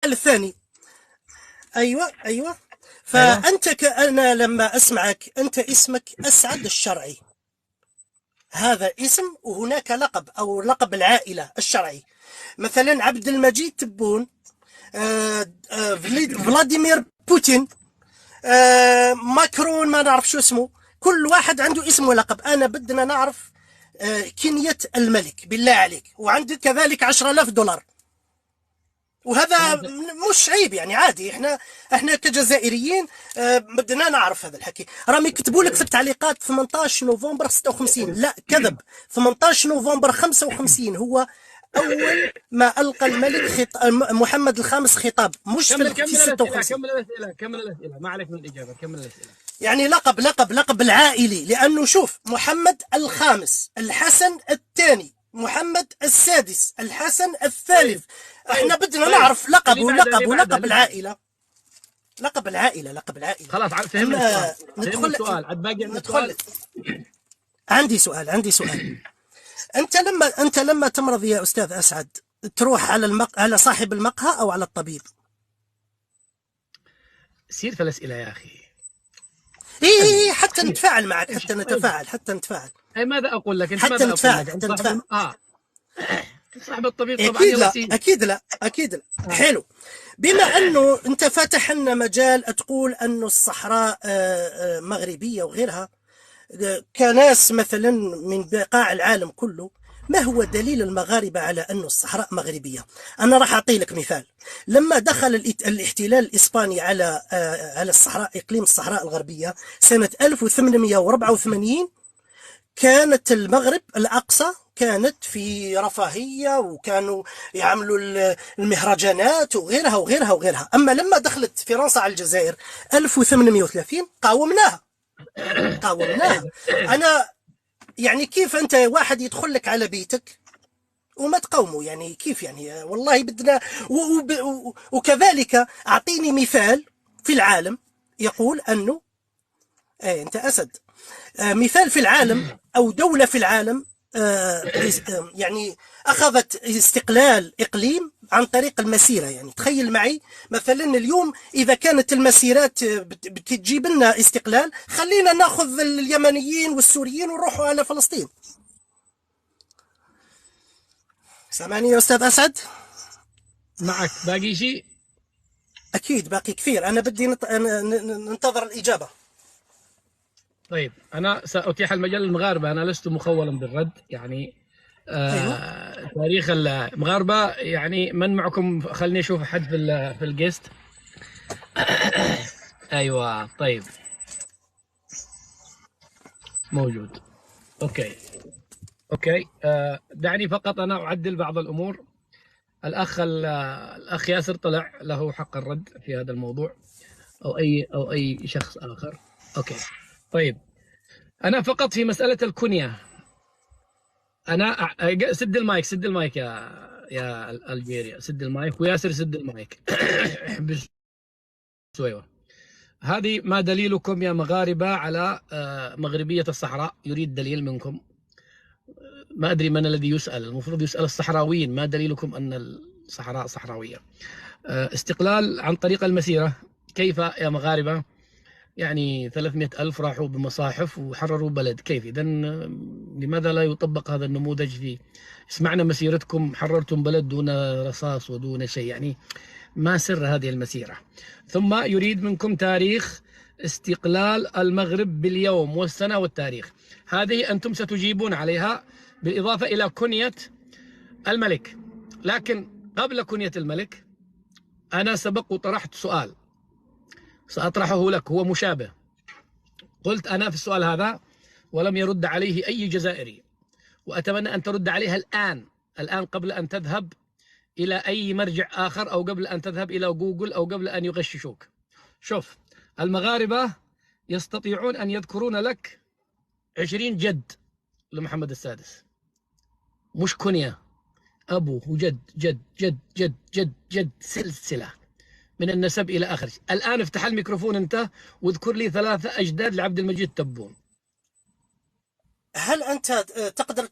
السؤال الثاني. أيوة. أيوة. فأنت أنا لما أسمعك أنت اسمك أسعد الشرعي، هذا اسم، وهناك لقب أو لقب العائلة الشرعي، مثلا عبد المجيد تبون، فلاديمير بوتين، ماكرون، ما نعرف شو اسمه، كل واحد عنده اسم ولقب. أنا بدنا نعرف كنية الملك بالله عليك، وعندك كذلك 10,000 دولار، وهذا مش عيب يعني، عادي. احنا كجزائريين بدنا نعرف هذا الحكي. راهم يكتبوا لك في التعليقات 18 نوفمبر 56، لا كذب، 18 نوفمبر 55 هو اول ما القى الملك محمد الخامس خطاب، مش في 56. كمل الاسئله، ما عليك من الاجابه، كمل الاسئله. يعني لقب العائلي، لانه شوف، محمد الخامس، الحسن الثاني، محمد السادس، الحسن الثالث. احنا بدنا نعرف لقب العائلة. لقب العائلة. خلاص فهمنا السؤال. عاد باقي ندخل. عندي سؤال. انت لما تمرض يا استاذ اسعد تروح على صاحب المقهى او على الطبيب؟ سير في الاسئله يا اخي. ايه حتى نتفاعل معك، حتى نتفاعل. اي ماذا اقول لك؟ حتى نتفاعل. صاحب الطبيب طبعا اكيد لا. حلو. بما انه انت فاتح لنا مجال تقول انه الصحراء مغربيه وغيرها، كناس مثلا من بقاع العالم كله، ما هو دليل المغاربه على انه الصحراء مغربيه؟ انا راح اعطي لك مثال. لما دخل الاحتلال الاسباني على الصحراء، اقليم الصحراء الغربيه سنه 1884، كانت المغرب الأقصى كانت في رفاهية، وكانوا يعملوا المهرجانات وغيرها. أما لما دخلت فرنسا على الجزائر 1830 قاومناها. أنا يعني كيف أنت واحد يدخل لك على بيتك وما تقاومه؟ يعني كيف يعني؟ والله بدنا وكذلك أعطيني مثال في العالم يقول أنه أنت أسد، مثال في العالم أو دولة في العالم يعني أخذت استقلال إقليم عن طريق المسيرة. يعني تخيل معي مثلا اليوم إذا كانت المسيرات بتجيب لنا استقلال، خلينا نأخذ اليمنيين والسوريين ونروحوا على فلسطين. سامعني يا أستاذ أسعد؟ معك باقي شيء؟ أكيد باقي كثير، أنا بدي ننتظر الإجابة. طيب أنا سأتيح المجال للمغاربة، أنا لست مخولا بالرد يعني. تاريخ المغاربة يعني. من معكم؟ خلني أشوف حد في الجيست. أيوة طيب موجود. أوكي. دعني فقط أنا أعدل بعض الأمور. الأخ ياسر طلع له حق الرد في هذا الموضوع، أو أي شخص آخر. أوكي طيب. أنا فقط في مسألة الكنية، أنا سد المايك يا الجيريا، سد المايك، وياسر سد المايك. سويوة. هذه ما دليلكم يا مغاربة على مغربية الصحراء؟ يريد دليل منكم. ما أدري من الذي يسأل، المفروض يسأل الصحراويين. ما دليلكم أن الصحراء صحراوية؟ استقلال عن طريق المسيرة، كيف يا مغاربة؟ يعني 300,000 راحوا بمصاحف وحرروا بلد، كيف؟ إذن لماذا لا يطبق هذا النموذج في اسمعنا مسيرتكم حررتم بلد دون رصاص ودون شيء؟ يعني ما سر هذه المسيرة؟ ثم يريد منكم تاريخ استقلال المغرب باليوم والسنة والتاريخ. هذه أنتم ستجيبون عليها بالإضافة إلى كنية الملك. لكن قبل كنية الملك أنا سبق وطرحت سؤال سأطرحه لك، هو مشابه. قلت أنا في السؤال هذا ولم يرد عليه أي جزائري، وأتمنى أن ترد عليها الآن قبل أن تذهب إلى أي مرجع آخر، أو قبل أن تذهب إلى جوجل، أو قبل أن يغششوك. شوف، المغاربة يستطيعون أن يذكرون لك 20 جد لمحمد السادس، مش كنية، أبوه وجد جد جد جد جد جد، سلسلة من النسب إلى آخر شيء. الآن افتح الميكروفون أنت واذكر لي 3 أجداد لعبد المجيد تبون. هل أنت تقدر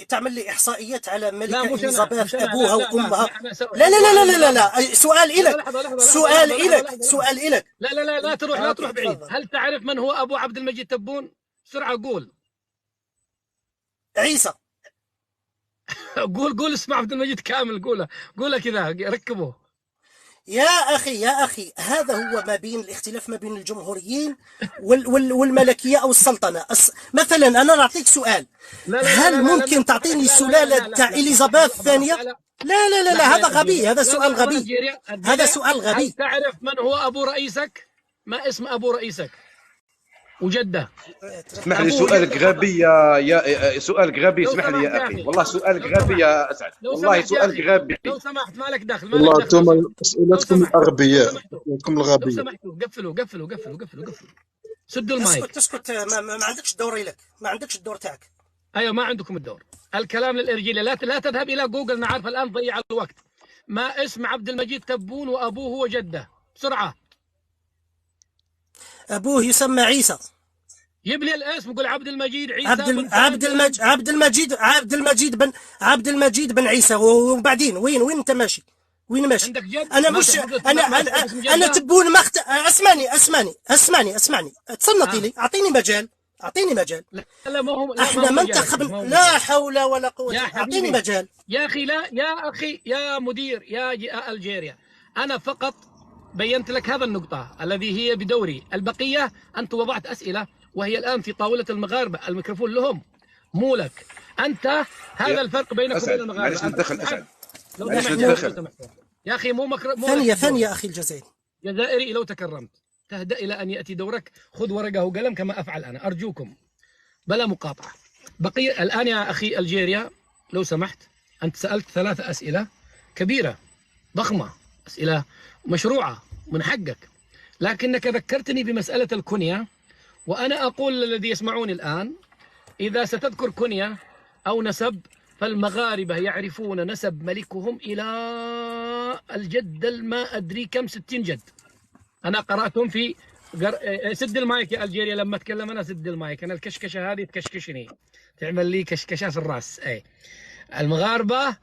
تعمل لي إحصائيات على لا ملكة مش انا، إليزابيث مش انا، أبوها لا لا لا وأمها؟ لا انا اسوي لا لا لا حوار لا لا لا, مباشر. لا. سؤال لحظه إلك، لحظه لحظه لحظه سؤال لحظه لحظه إلك، لحظه لحظه. سؤال إلك. لا لا لا لا تروح، لا تروح أوكي بعيد. تفضل. هل تعرف من هو ابو عبد المجيد تبون؟ بسرعه قول. عيسى. قول اسم عبد المجيد كامل، قوله، قوله كذا ركبه. يا أخي يا أخي، هذا هو ما بين الاختلاف ما بين الجمهوريين والملكية أو السلطنة. مثلا أنا نعطيك سؤال، لا لا لا هل لا لا ممكن نسمح لك، تعطيني لا لا لا السلالة لا لا تاع لا لحظه إليزابيث لحظه الثانية؟ لحظه لا. لا لا لا لا، لحظه هذا يا غبي، الجيريا، هذا لا لا سؤال لحظه غبي، الجيريا، هذا الجيريا. سؤال هل غبي. تعرف من هو ابو رئيسك؟ ما اسم ابو رئيسك وجده؟ اسمح لي، ابوه سؤالك وجده فقط. غبي سؤالك غبي، لو اسمح لي سمحت يا يا اخي، اخي، والله سؤالك لو غبي سمحت، يا اسعد، لو والله سمحت يا سؤالك اخي، غبي. لو سمحت، مالك دخل، مالك والله دخل، لو انتم سمحت. لو اسئلتكم سمحتوا، لو الاغبياء، سمحتوا، اسئلتكم لو الغبيه. سمحتوا قفلوا قفلوا قفلوا قفلوا قفلوا. سدوا اسكت المايك. اسكت، ما عندكش دور إلك، ما عندكش الدور تاعك. ايوه ما عندكم الدور. الكلام للارجيله، لا تذهب الى جوجل، انا عارف الان ضيع الوقت. ما اسم عبد المجيد تبون وابوه وجده؟ بسرعه. أبوه يسمى عيسى. جيب لي الاسم، قول عبد المجيد عيسى بن عبد المجيد بن عيسى. وبعدين وين انت ماشي؟ وين ماشي؟ عندك جد؟ انا ما مش تحفظ، انا ما انا تحفظ اسم انا جده؟ تبون اسمعني تصنتي لي، اعطيني مجال، اعطيني مجال. لا لا ما هو، لا ما احنا هو ما مجالك، انتخبنا، ما هو لا مجالك حول ولا قوة، يا اعطيني حبيبي. مجال. يا اخي لا يا اخي يا مدير يا الجيريا، انا فقط بينت لك هذا النقطة الذي هي بدوري. البقية أنت وضعت أسئلة وهي الآن في طاولة المغاربة، الميكروفون لهم مو لك أنت. هذا الفرق بينك وبين اسعد، المغاربة. معلش نتدخل اسعد، لو معلش سمحت نتدخل. يا أخي مو ثانية أخي الجزائري. جزائري، لو تكرمت تهدأ إلى أن يأتي دورك، خذ ورقة وقلم كما أفعل أنا، أرجوكم بلا مقاطعة. بقي الآن يا أخي الجيريا لو سمحت، أنت سألت 3 أسئلة كبيرة ضخمة، أسئلة مشروعة من حقك، لكنك ذكرتني بمسألة الكنية، وأنا أقول للذي يسمعوني الآن، إذا ستذكر كنية أو نسب فالمغاربة يعرفون نسب ملكهم إلى الجد ما أدري كم، 60 جد. أنا قرأتهم في سد المايك يا الجيريا، لما أتكلم أنا سد المايك، أنا الكشكشة هذه تكشكشني، تعمل لي كشكشة في الرأس. أي المغاربة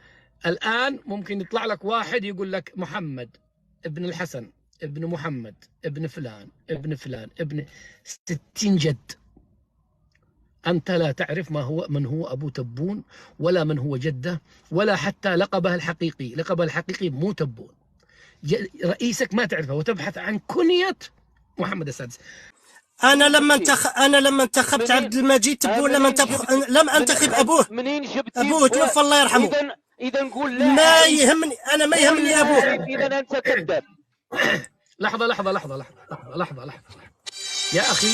الآن ممكن يطلع لك واحد يقول لك محمد ابن الحسن ابن محمد ابن فلان ابن فلان ابن 60 جد. أنت لا تعرف من هو أبو تبون، ولا من هو جده، ولا حتى لقبه الحقيقي. لقبه الحقيقي مو تبون. رئيسك ما تعرفه وتبحث عن كنية محمد السادس. أنا لما انتخبت عبد المجيد تبون لم أنتخب أبوه. منين جبتي أبوه توفى الله يرحمه. إذا نقول لا، ما يهمني، أنا ما يهمني أبوه. إذا أنت كذاب. لحظة لحظة لحظة لحظة لحظة لحظة يا أخي،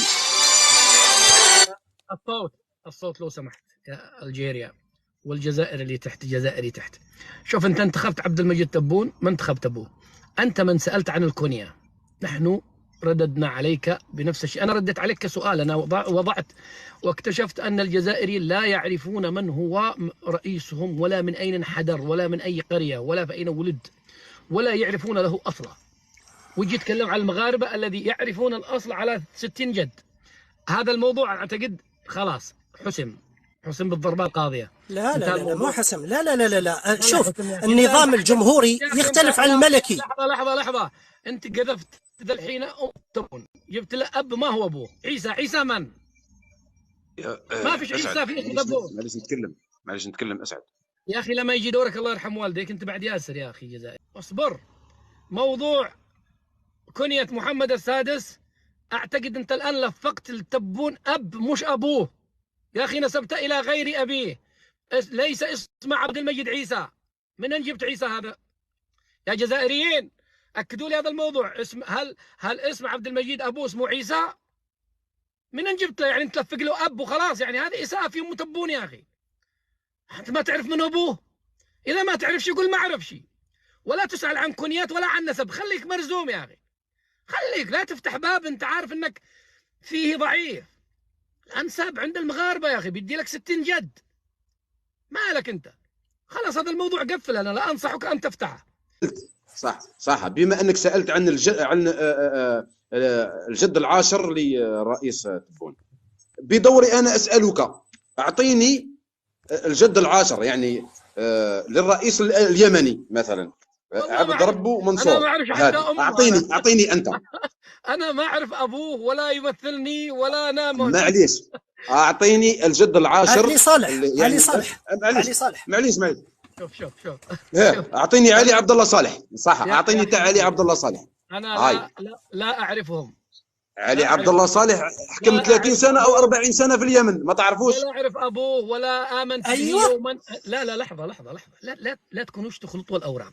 الصوت لو سمحت يا الجيريا، والجزائر اللي تحت، جزائري تحت. شوف أنت انتخبت عبد المجيد تبون، ما انتخبت أبوه. أنت من سألت عن الكنية، نحن رددنا عليك بنفس الشيء. أنا رديت عليك كسؤال، أنا وضعت واكتشفت أن الجزائري لا يعرفون من هو رئيسهم، ولا من أين انحدر، ولا من أي قرية، ولا في أين ولد، ولا يعرفون له أصلا. وجي يتكلم على المغاربة الذي يعرفون الأصل على 60 جد. هذا الموضوع أعتقد خلاص حسم بالضربة القاضية. لا لا لا مو حسم، لا لا لا لا شوف، النظام الجمهوري يختلف عن الملكي. لحظة أنت قذفت ذا الحين تبون، جبت له أب ما هو أبوه. عيسى من؟ ما فيش عيسى في اسم أبوه. معلش نتكلم اسعد يا أخي لما يجي دورك الله يرحم والديك، أنت بعد ياسر يا أخي جزائري، اصبر. موضوع كنية محمد السادس، أعتقد أنت الآن لفقت التبون أب مش أبوه. يا أخي نسبت إلى غير أبيه، ليس اسمه عبد المجيد عيسى. من أين جبت عيسى هذا؟ يا جزائريين أكدوا لي هذا الموضوع. هل اسم عبد المجيد أبوه اسمه عيسى؟ من أين جبته؟ يعني أنت تلفق له أب وخلاص، يعني هذا إساءة في أم تبون يا أخي. أنت ما تعرف من أبوه؟ إذا ما تعرف شيء قول ما أعرف شيء، ولا تسأل عن كنيات ولا عن نسب. خليك مرزوم يا أخي، خليك لا تفتح باب أنت عارف أنك فيه ضعيف. الأنساب عند المغاربة يا أخي بيدي لك 60 جد، مالك أنت؟ خلاص هذا الموضوع قفل، أنا لا أنصحك أن تفتحه. صح. بما أنك سألت عن الجد العاشر لرئيس تبون، بدوري أنا أسألك اعطيني الجد العاشر يعني للرئيس اليمني مثلا عبد ربه منصور. أنا ما أعرف حتى هذا أمه. اعطيني انت. أنا ما أعرف أبوه ولا يمثلني ولا أنا معليش، اعطيني الجد العاشر. علي صالح. يعني علي صالح. معليش علي صالح. معليش شوف اعطيني علي عبد الله صالح. صح، يا اعطيني تاع علي حبيبي. عبد الله صالح. أنا هاي لا أعرفهم. علي لا عبد الله أعرف. صالح حكم لا 30 سنه او أعرف. 40 سنه في اليمن، ما تعرفوش؟ ولا أعرف أبوه ولا آمنت به أيوة. يوما. لا لحظة. لا تكونوش تخلطوا الأوراق.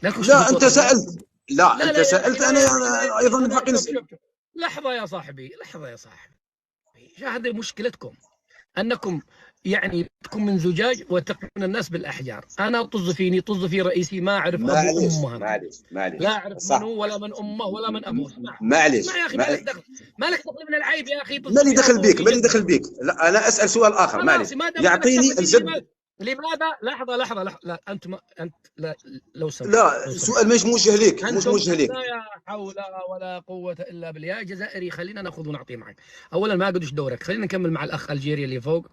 لا انت سالت. لا انت سالت، يا انا أخي، ايضا من حقي نسال. شوف. لحظة يا صاحبي. هذه مشكلتكم أنكم يعني تكون من زجاج وتقون الناس بالأحجار. أنا طز في رئيسي، ما أعرف أبو أمه. معليش لا أعرف من هو ولا من أمه ولا من أبوه. معليش اسمع يا أخي، مالك دخل من العيب يا أخي. مالي دخل بيك. لا انا اسال سؤال اخر. معليش، يعطيني الجد. لماذا؟ لحظة. لا أنت لا لو سمحت. لا السؤال مش موجه ليك. لا يا حول ولا قوة إلا بالله. يا جزائري خلينا ناخذ ونعطي معك. أولا ما قدش دورك، خلينا نكمل مع الأخ الجيري اللي فوق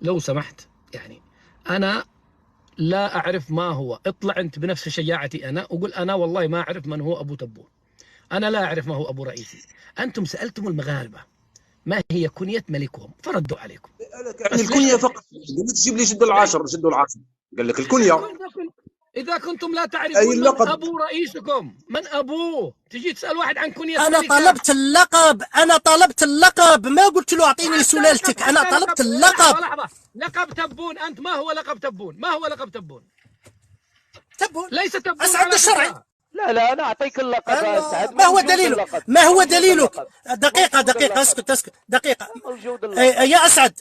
لو سمحت. يعني أنا لا أعرف ما هو. اطلع أنت بنفس شجاعتي أنا وقل أنا والله ما أعرف من هو أبو تبون. أنا لا أعرف ما هو أبو رئيسي. أنتم سألتم المغاربة ما هي كنية ملكهم فردوا عليكم. يعني الكنية فقط. تجيب لي جد العاشر. قال لك الكنية. إذا كنتم لا تعرفون من أبو رئيسكم، من أبوه، تجي تسأل واحد عن كنية. أنا طلبت اللقب، ما قلت له أعطيني سلالتك. أنا طلبت اللقب. لحظة. لقب تبون أنت. ما هو لقب تبون؟ تبون ليس تبون أسعد الشرعي. لا أنا أعطيك اللقب أسعد. ما هو دليلك؟ دقيقة اسكت دقيقة. موجود اللقب. يا أسعد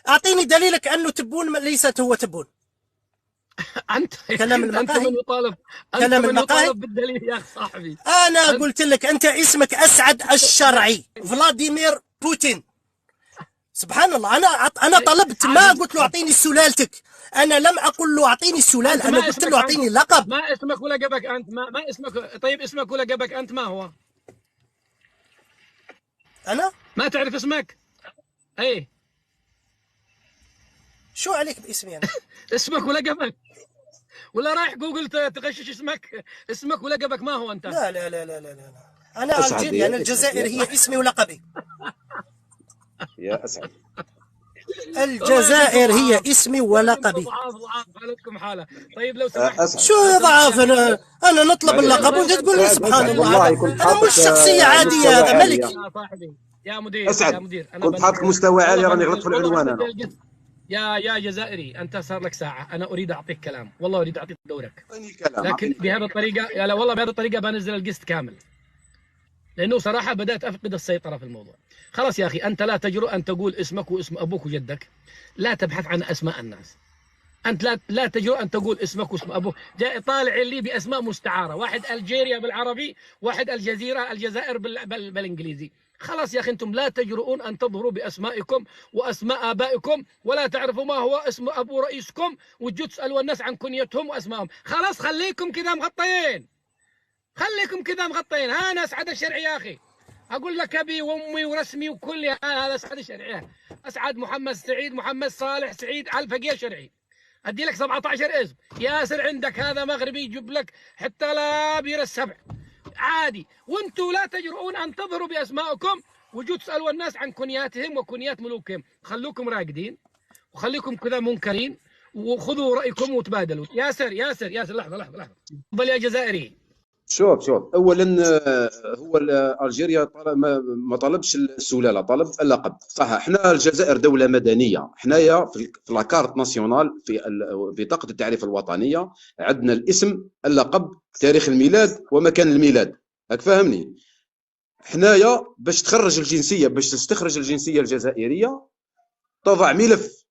أعطيني دليلك أنه تبون ليست هو تبون. أنت كلام من يطالب بالدليل يا أخي صاحبي. أنا قلت لك أنت اسمك أسعد الشرعي فلاديمير بوتين. سبحان الله. أنا طلبت، ما قلت له أعطيني سلالتك. أنا لم أقول له أعطيني السلال، أنا قلت له أعطيني لقب. ما اسمك ولقبك أنت؟ ما اسمك؟ طيب اسمك ولقبك أنت ما هو؟ أنا ما تعرف اسمك؟ أي شو عليك باسمي أنا؟ اسمك ولقبك ولا رايح جوجل تغشش اسمك ولقبك ما هو أنت؟ لا أنا ألجيري. أنا الجزائر هي اسمي ولقبي. يا أسعد الجزائر هي اسمي ولقبي. ضعاف حالتكم حالة. طيب لو سمحت. شو ضعاف؟ أنا نطلب اللقب وأنت تقول لي سبحان الله. أنا مش شخصية عادية، هذا ملك. يا صاحبي يا مدير أسعد. يا مدير كنت حاطك مستوى عالي، راني غلطت في العنوان أنا. يا جزائري أنت صار لك ساعة، أنا أريد أعطيك كلام، والله أريد أعطيك دورك، كلام. لكن بهذه الطريقة لا والله بهذه الطريقة بنزل القسط كامل، لأنه صراحة بدأت أفقد السيطرة في الموضوع. خلاص يا أخي أنت لا تجرؤ أن تقول اسمك واسم أبوك وجدك، لا تبحث عن أسماء الناس. أنت لا تجرؤ أن تقول اسمك واسم أبوك. جاء طالع لي بأسماء مستعارة، واحد ألجيريا بالعربي، واحد الجزائر بالإنجليزي. خلاص يا أخي أنتم لا تجرؤون أن تظهروا بأسمائكم وأسماء آبائكم، ولا تعرفوا ما هو اسم أبو رئيسكم، وتجوا تسألوا الناس عن كنيتهم وأسمائهم. خلاص خليكم كذا مغطيين، خليكم كذا مغطيين. ها أنا أسعد الشرعي يا أخي، أقول لك أبي وأمي ورسمي وكل هذا أسعد الشرعي. أسعد محمد سعيد، محمد صالح سعيد الفقيه شرعي. أدي لك 17 اسم. ياسر عندك هذا مغربي يجيب لك حتى لا بير السبع عادي. وانتم لا تجرؤون أن تظهروا بأسمائكم وجوا تسألوا الناس عن كنياتهم وكنيات ملوكهم. خلوكم راقدين وخليكم كذا منكرين، وخذوا رأيكم وتبادلوا. ياسر لحظة تفضل يا جزائري. شوف اولا هو الجيريا ما طلبش السلاله، طلب اللقب. صح، احنا الجزائر دوله مدنيه، حنايا في لاكارت ناسيونال، في بطاقه التعريف الوطنيه عندنا الاسم، اللقب، تاريخ الميلاد ومكان الميلاد. هاك فاهمني؟ حنايا باش تخرج الجنسيه، باش تستخرج الجنسيه الجزائريه تضع ملف،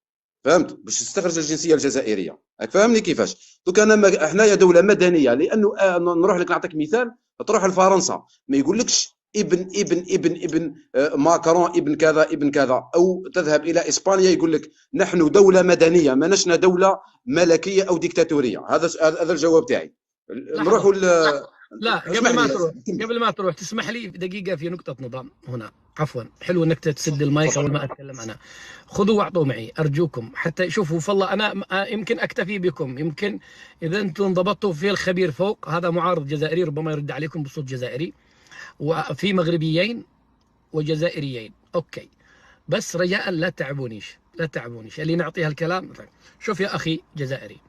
فهمت؟ باش تستخرج الجنسيه الجزائريه. هاك فاهمني كيفاش؟ دوك انا حنايا دوله مدنيه، لانه نروح لك نعطيك مثال، تروح لفرنسا ما يقولكش ابن ماكرون ابن كذا، او تذهب الى اسبانيا يقول لك نحن دوله مدنيه، ما نشنا دوله ملكيه او ديكتاتوريه. هذا الجواب تاعي. نروحوا لا قبل ما تروح تسمح لي دقيقة في نقطة نظام هنا، عفوا، حلو انك تسد المايك اول ما اتكلم انا. خذوا واعطوا معي ارجوكم، حتى شوفوا فالله انا يمكن اكتفي بكم، يمكن اذا انتم انضبطتوا في الخبير فوق، هذا معارض جزائري ربما يرد عليكم بصوت جزائري، وفي مغربيين وجزائريين، اوكي، بس رجاء لا تعبونيش اللي نعطيها الكلام. شوف يا اخي جزائري،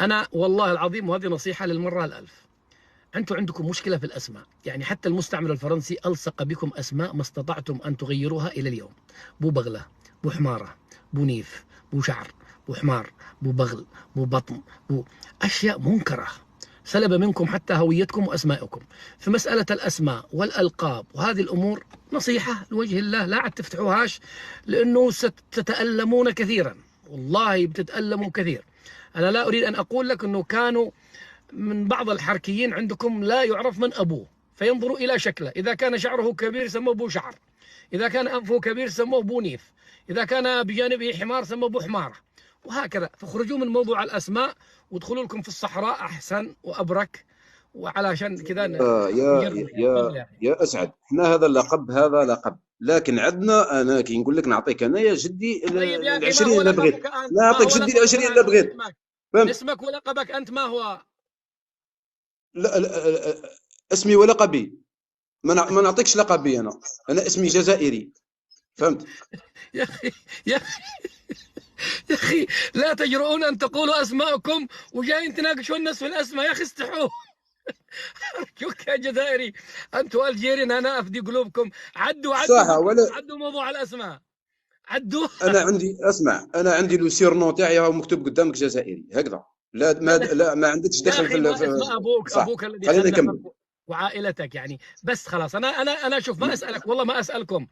انا والله العظيم، وهذه نصيحة للمرة الألف، أنتم عندكم مشكلة في الأسماء، يعني حتى المستعمر الفرنسي ألصق بكم أسماء ما استطعتم أن تغيروها إلى اليوم. بو بغلة، بو حمارة، بو نيف، بو شعر، بو حمار، بو بغل، بو بطن، بو أشياء منكرة، سلب منكم حتى هويتكم وأسمائكم. في مسألة الأسماء والألقاب وهذه الأمور، نصيحة لوجه الله لا عاد تفتحوهاش، لأنه ستتألمون كثيرا، والله بتتألموا كثير. أنا لا أريد أن أقول لك أنه كانوا من بعض الحركيين عندكم لا يعرف من أبوه، فينظروا إلى شكله، إذا كان شعره كبير سموه بو شعر، إذا كان أنفه كبير سموه بو نيف، إذا كان بجانبه حمار سموه بو حمارة، وهكذا. فخرجوا من موضوع الأسماء وادخلوا لكم في الصحراء أحسن وأبرك، وعلشان كذا يا اسعد، احنا هذا اللقب لكن عندنا، انا كي نقول لك نعطيك انا يا جدي طيب يا أخي، 20 الا بغيت، نعطيك جدي 20 الا بغيت. اسمك ولقبك أنت ما هو؟ لا اسمي ولقبي، ما نعطيكش لقبي، انا اسمي جزائري، فهمت؟ يا أخي يا أخي لا تجرؤون أن تقولوا أسماءكم وجايين تناقشوا الناس في الأسماء، يا أخي استحوا. شوك يا جزائري، أنتوا الجيرين، أنا أفدي قلوبكم، عدوا موضوع الأسماء، عدوا. انا عندي لو سيرنو تاعي مكتوب قدامك جزائري هكذا، ما عندكش دخل في اسم ابوك الذي خلفك وعائلتك يعني. بس خلاص، انا شوف، ما اسالك والله، ما اسالكم،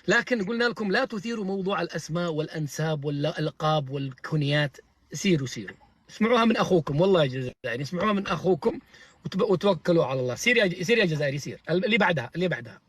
لكن قلنا لكم لا تثيروا موضوع الاسماء والانساب والالقاب والكنيات. سيروا اسمعوها من اخوكم، والله يا جزائري اسمعوها من اخوكم وتوكلوا على الله. سير يا جزائري، سير. اللي بعدها